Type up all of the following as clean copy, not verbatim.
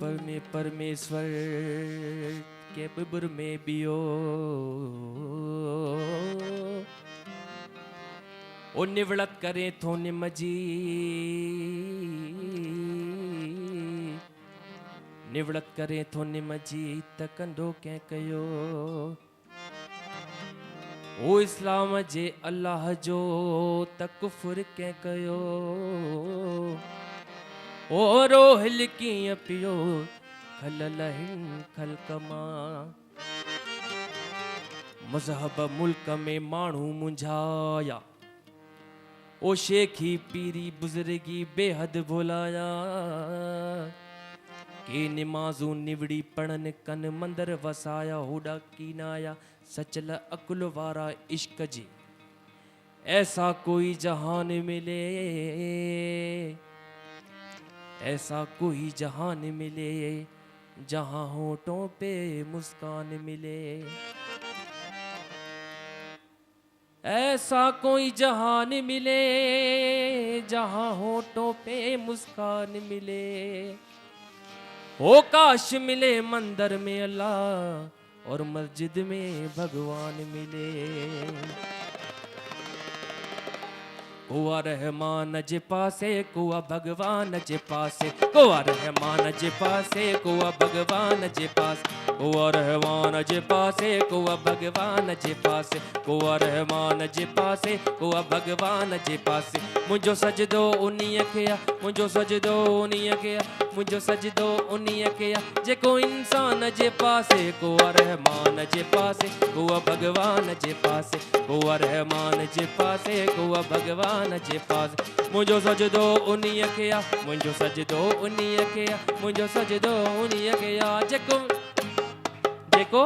में परमेश्वर के बुर में बियो ओ निवड़त करे थो निमजी निवड़त करे थो निमजी त कंडो कै कयो ओ इस्लाम जे अल्लाह जो त कुफर कै कयो ओ रोहिल कीअं पियो खललहिन खलकमा मज़हब मुल्क में माण्हू मुंझाया ओ शेखी पीरी बुजुर्गी बेहद भुलाया के निमाज़ू निवड़ी पढ़न कन मंदर वसाया होड़ा कीनाया सचल अकुल वारा इश्क जी ऐसा कोई जहान मिले ऐसा कोई जहान मिले जहां होठों पे मुस्कान मिले ऐसा कोई जहान मिले जहां होठों पे मुस्कान मिले हो काश मिले मंदिर में अल्लाह और मस्जिद में भगवान मिले कुआ रहमान जे पासे कुआ भगवान जे पासे कुआ रहमान जे पासे कुआ भगवान जे पासे कुआ रहमान जे पासे कुआ भगवान जे पासे कुआ रहमान जे पासे कुआ भगवान जे पासे मुझो सजदो उन्हीअ खे मुझो सजदो उन्हीअ खे मुझो सजदो उन्हीअ खे जेको इंसान जे पासे कुआ रहमान जे पासे कुआ भगवान जे पासे कुआ रहमान जे पासे कुआ भगवान जे पास मुझो सजदो उन्हीअ खे मुझो सजदो उन्हीअ खे मुझो सजदो उन्हीअ खे जेको जेको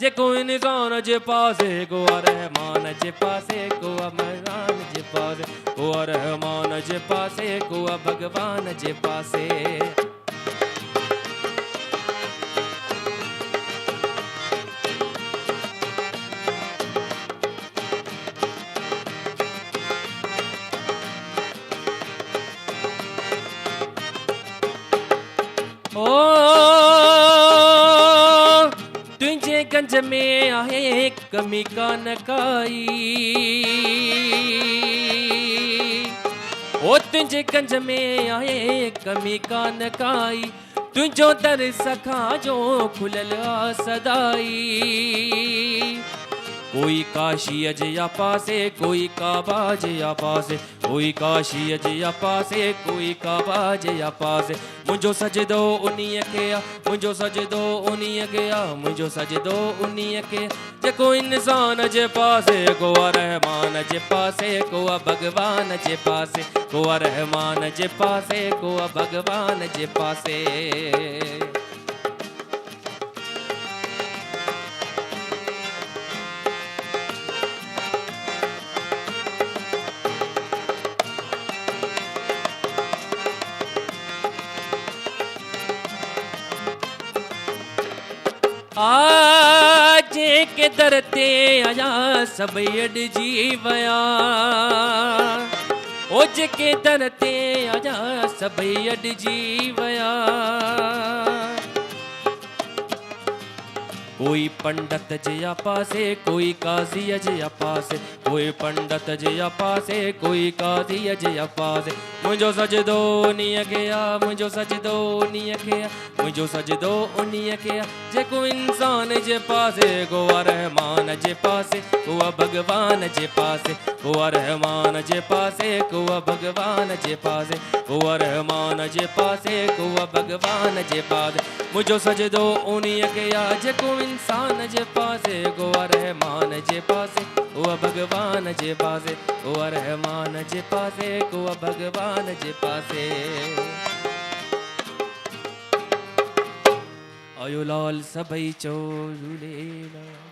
जेको इंसान जे पासे कुआ रहमान जे पासे कुआ भगवान जे पासे कुआ रहमान जे पासे कुआ भगवान जे पासे ओ तुझे गंज में आहे कमी कान काई ओ तुझे गंज में आहे कमी कान काई तुझो दर सखा जो खुलल सदाई कोई काशी अजया पासे कोई काबा जया पासे कोई काशी अजया पासे कोई काबा जया पासे मुझो सजदो उन्हीअ खे मुझो सजदो उन्हीअ खे मुझो सजदो उन्हीअ खे जेको इंसान जे पासे कुआ रहमान जे पासे कुआ भगवान जे पासे कुआ रहमान जे पासे कुआ भगवान जे पासे आज के दर ते आया सब अड़जी वया ओ जेके दर ते आया सब अड़जी वया कोई पंडित जया पासे कोई काजी जया पासे कोई पंडित जया पासे कोई काजी जया पासे मुझो सजदो उन्हीअ खे मुझो सजदो उन्हीअ खे मुझो सजदो उन्हीअ खे जेको इंसान जे पासे कुआ रहमान जे पासे कुआ भगवान जे पासे कुआ रहमान जे पासे कुआ भगवान जे पासे कुआ रहमान जे पासे कुआ भगवान जे पासे मुझो सजदो उन्हीअ खे जेको इंसान जे पासे कुआ रहमान जे पासे कुआ भगवान जे पासे कुआ रहमान जे पासे कुआ भगवान जे पासे आयो लाल सभई चो झूलेलाल।